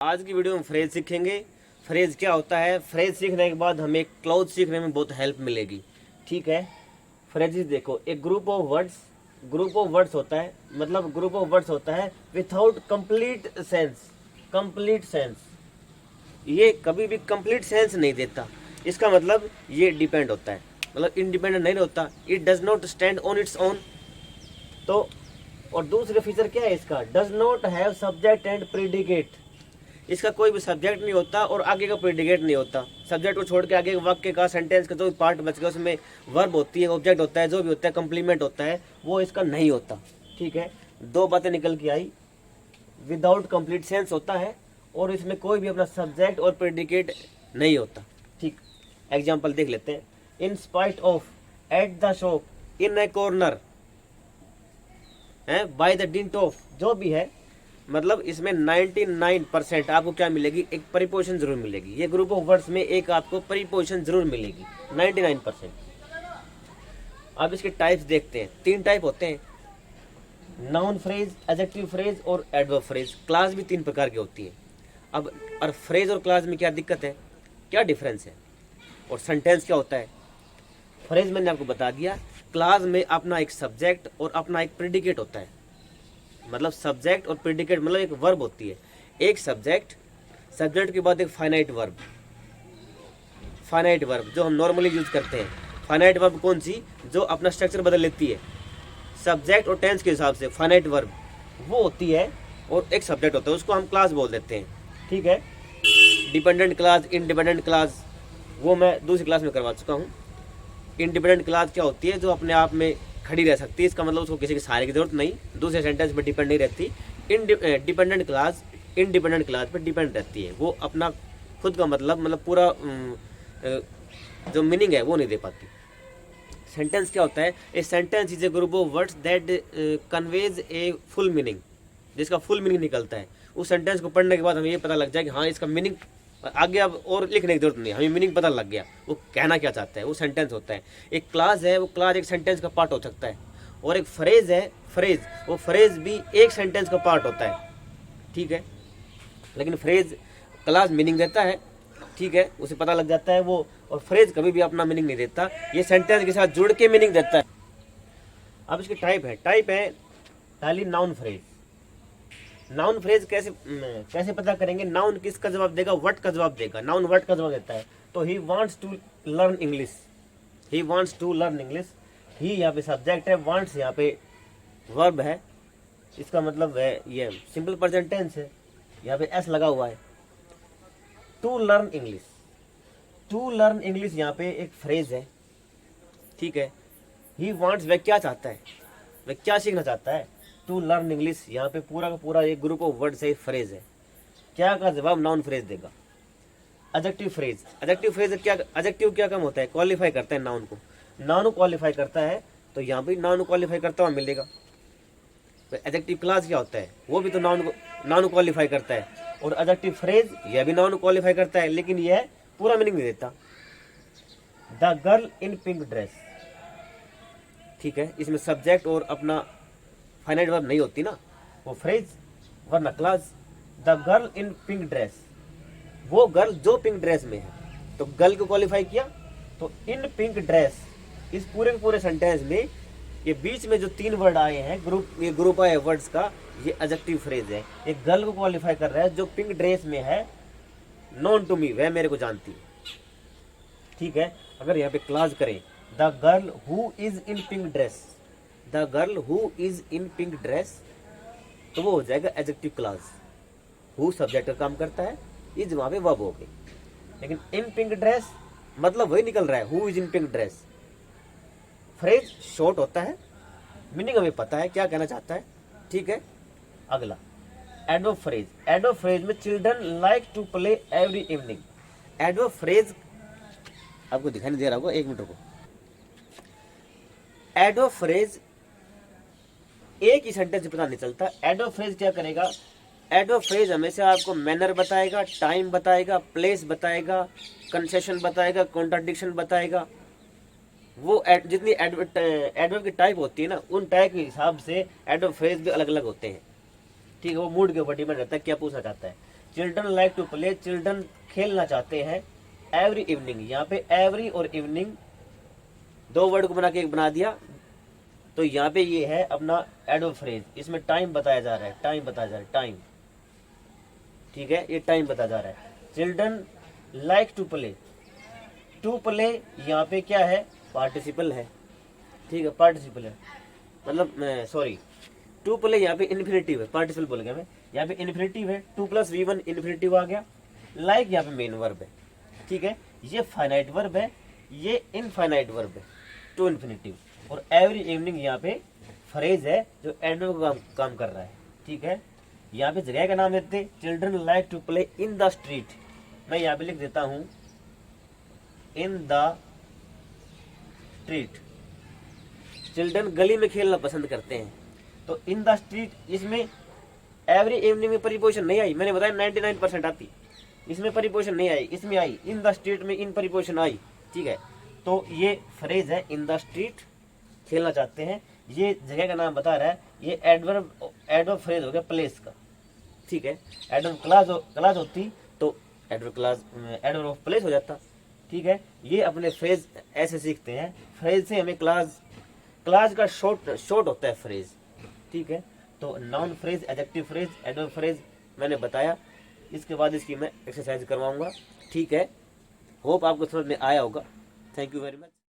आज की वीडियो में फ्रेज सीखेंगे। फ्रेज क्या होता है, फ्रेज सीखने के बाद हमें क्लॉज सीखने में बहुत हेल्प मिलेगी। ठीक है, फ्रेजेस देखो, एक ग्रुप ऑफ वर्ड्स होता है, मतलब ग्रुप ऑफ वर्ड्स होता है विथआउट कंप्लीट सेंस। ये कभी भी कंप्लीट सेंस नहीं देता। इसका मतलब ये डिपेंड होता है, मतलब इंडिपेंडेंट नहीं होता। It does not stand on its own. तो और दूसरा फीचर क्या है इसका, does not have subject and predicate. इसका कोई भी सब्जेक्ट नहीं होता और आगे का प्रेडिकेट नहीं होता। सब्जेक्ट को छोड़ के आगे वाक्य का, सेंटेंस का जो भी पार्ट बच गया उसमें वर्ब होती है, ऑब्जेक्ट होता है, जो भी होता है, कंप्लीमेंट होता है, वो इसका नहीं होता। ठीक है, दो बातें निकल के आई। विदाउट कंप्लीट सेंस होता है और इसमें कोई भी अपना सब्जेक्ट और प्रेडिकेट नहीं होता। ठीक, एग्जाम्पल देख लेते हैं। In spite of, at the shop, in A corner, है, बाय द डिंट ऑफ, जो भी है, मतलब इसमें 99% आपको क्या मिलेगी, एक प्रीपोजिशन जरूर मिलेगी। ये ग्रुप ऑफ वर्ड्स में एक आपको प्रीपोजिशन जरूर मिलेगी 99%। अब इसके टाइप्स देखते हैं। 3 टाइप होते हैं, नाउन फ्रेज, एडजेक्टिव फ्रेज और एडवर्ब फ्रेज। क्लास भी 3 प्रकार की होती है। अब और फ्रेज और क्लास में क्या दिक्कत है, क्या डिफरेंस है, और सेंटेंस क्या होता है। फ्रेज मैंने आपको बता दिया। क्लास में अपना एक सब्जेक्ट और अपना एक प्रेडिकेट होता है, मतलब सब्जेक्ट और प्रेडिकेट, मतलब एक वर्ब होती है, एक सब्जेक्ट के बाद एक फाइनाइट वर्ब जो हम नॉर्मली यूज करते हैं। फाइनाइट वर्ब कौन सी, जो अपना स्ट्रक्चर बदल लेती है सब्जेक्ट और टेंस के हिसाब से। फाइनाइट वर्ब वो होती है और एक सब्जेक्ट होता है, उसको हम क्लास बोल देते हैं। ठीक है, डिपेंडेंट क्लास, इंडिपेंडेंट क्लास, वो मैं दूसरी क्लास में करवा चुका हूँ। इंडिपेंडेंट क्लास क्या होती है, जो अपने आप में खड़ी रह सकती है। इसका मतलब उसको किसी के सहारे की जरूरत नहीं, दूसरे सेंटेंस पे डिपेंड नहीं रहती। डिपेंडेंट क्लास इंडिपेंडेंट क्लास पे डिपेंड रहती है, वो अपना खुद का मतलब पूरा जो मीनिंग है वो नहीं दे पाती। सेंटेंस क्या होता है, a sentence is a group of words that conveys a full meaning, जिसका फुल मीनिंग निकलता है। उस सेंटेंस को पढ़ने के बाद हमें ये पता लग जाए कि हाँ इसका मीनिंग, आगे अब और लिखने की जरूरत नहीं, हमें मीनिंग पता लग गया वो कहना क्या चाहता है, वो सेंटेंस होता है। एक क्लास है, वो क्लास एक सेंटेंस का पार्ट हो सकता है। और एक फ्रेज है, वो फ्रेज भी एक सेंटेंस का पार्ट होता है। ठीक है, लेकिन फ्रेज क्लास मीनिंग देता है, ठीक है, उसे पता लग जाता है वो, और फ्रेज कभी भी अपना मीनिंग नहीं देता, ये सेंटेंस के साथ जुड़ के मीनिंग देता है। अब इसके टाइप है पहली नाउन फ्रेज। नाउन फ्रेज कैसे पता करेंगे, नाउन किसका जवाब देगा, व्हाट का जवाब देगा। नाउन व्हाट का जवाब देता है, तो he wants to learn English, he यहाँ पे सब्जेक्ट है, वांट्स यहाँ पे वर्ब है। इसका मतलब है ये सिंपल प्रेजेंट टेंस है, यहाँ पे एस लगा हुआ है। टू लर्न इंग्लिश यहाँ पे एक फ्रेज है। ठीक है, ही वांट्स, वह क्या चाहता है, वह क्या सीखना चाहता है। टू लर्न इंग्लिश यहाँ पे पूरा का पूरा एक ग्रुप ऑफ वर्ड से फ्रेज है। क्या का जवाब नाउन फ्रेज देगा। एडजेक्टिव फ्रेज क्या, एडजेक्टिव क्या काम होता है, क्वालिफाई करता है नाउन को, नाउन क्वालिफाई करता है, तो यहाँ पे नाउन क्वालिफाई करता हुआ मिलेगा। तो एडजेक्टिव क्लास क्या होता है, वो भी तो नाउन क्वालिफाई करता है। और एडजेक्टिव फ्रेज यह भी नाउन क्वालिफाई करता है, लेकिन यह पूरा मीनिंग नहीं देता। The girl in pink dress, ठीक है, इसमें सब्जेक्ट और अपना फाइनाइट वर्ब नहीं होती ना, वो फ्रेज वरना class. The girl in pink dress, वो गर्ल जो पिंक ड्रेस में है, तो गर्ल को क्वालिफाई किया, तो इन पिंक ड्रेस, इस पूरे सेंटेंस में ये बीच में जो 3 वर्ड आए हैं, ये ग्रुप आए वर्ड्स का, ये एडजेक्टिव फ्रेज है। एक गर्ल को क्वालिफाई कर रहा है जो पिंक ड्रेस में है, नोन टू मी, वह मेरे को जानती है। ठीक है, अगर यहाँ पे क्लास करें, the girl who is in pink dress, तो वो हो जाएगा एडजेक्टिव क्लास। हु सब्जेक्ट का काम करता है, इज वहां पे वर्ब हो गई, लेकिन इन पिंक ड्रेस मतलब वही निकल रहा है, who is in pink dress. Phrase short होता है, मीनिंग हमें पता है क्या कहना चाहता है। ठीक है, अगला एडवर्ब फ्रेज में children like to play every evening. Adverb phrase आपको दिखाई नहीं दे रहा होगा, 1 मिनट रुको। एडवर्ब फ्रेज एक ही सेंटेंस से पता नहीं चलता। एडवर्ब फ्रेज क्या करेगा, एडवर्ब फ्रेज हमेशा आपको मैनर बताएगा, टाइम बताएगा, प्लेस बताएगा, कंसेशन बताएगा, कॉन्ट्राडिक्शन बताएगा। वो जितनी एडवर्ब की टाइप होती है ना, उन टाइप के हिसाब से एडवर्ब फ्रेज भी अलग अलग होते हैं। ठीक है, वो मूड के ऊपर डिपेंड रहता है क्या पूछना चाहता है। Children like to play, children खेलना चाहते हैं। एवरी इवनिंग, यहाँ पे एवरी और इवनिंग दो वर्ड को बना के एक बना दिया, तो यहाँ पे ये है अपना एडवर्ब फ्रेज, इसमें टाइम बताया जा रहा है, टाइम बताया जा रहा है, टाइम, ठीक है, ये टाइम बताया जा रहा है। Children like to play, to play यहाँ पे क्या है, पार्टिसिपल है, ठीक है, पार्टिसिपल है, मतलब सॉरी, टू प्ले यहाँ पे इन्फिनिटिव है, पार्टिसिपल बोल गया मैं, यहाँ पे इन्फिनिटिव है, 2 + V1 इन्फिनिटिव आ गया। लाइक यहाँ पे मेन वर्ब है, ठीक है, ये फाइनाइट वर्ब है, ये इनफाइनाइट वर्ब है, टू इन्फिनिटिव। और एवरी इवनिंग यहाँ पे फ्रेज है जो एडवर्ब का काम कर रहा है, ठीक है। यहाँ पे जगह का नाम देते हैं, children like to play in the street, मैं यहाँ पे लिख देता हूँ इन द स्ट्रीट, चिल्ड्रन गली में खेलना पसंद करते हैं। तो इन द स्ट्रीट, इसमें एवरी इवनिंग में प्रीपोजिशन नहीं आई, मैंने बताया 99% आती, इसमें प्रीपोजिशन नहीं आई, इसमें आई, इन द स्ट्रीट में इन प्रीपोजिशन आई, ठीक है। तो ये फ्रेज है इन द स्ट्रीट, खेलना चाहते हैं, ये जगह का नाम बता रहा है, ये एडवर्ब फ्रेज हो गया प्लेस का, ठीक है। एडवर्ब क्लास होती तो एडवर्ब ऑफ प्लेस हो जाता, ठीक है। ये अपने फ्रेज ऐसे सीखते हैं, फ्रेज से हमें क्लास का शॉर्ट होता है फ्रेज, ठीक है। तो noun phrase, adjective phrase, adverb phrase मैंने बताया, इसके बाद इसकी मैं एक्सरसाइज करवाऊंगा, ठीक है। होप आपको समझ में आया होगा। Thank you very much.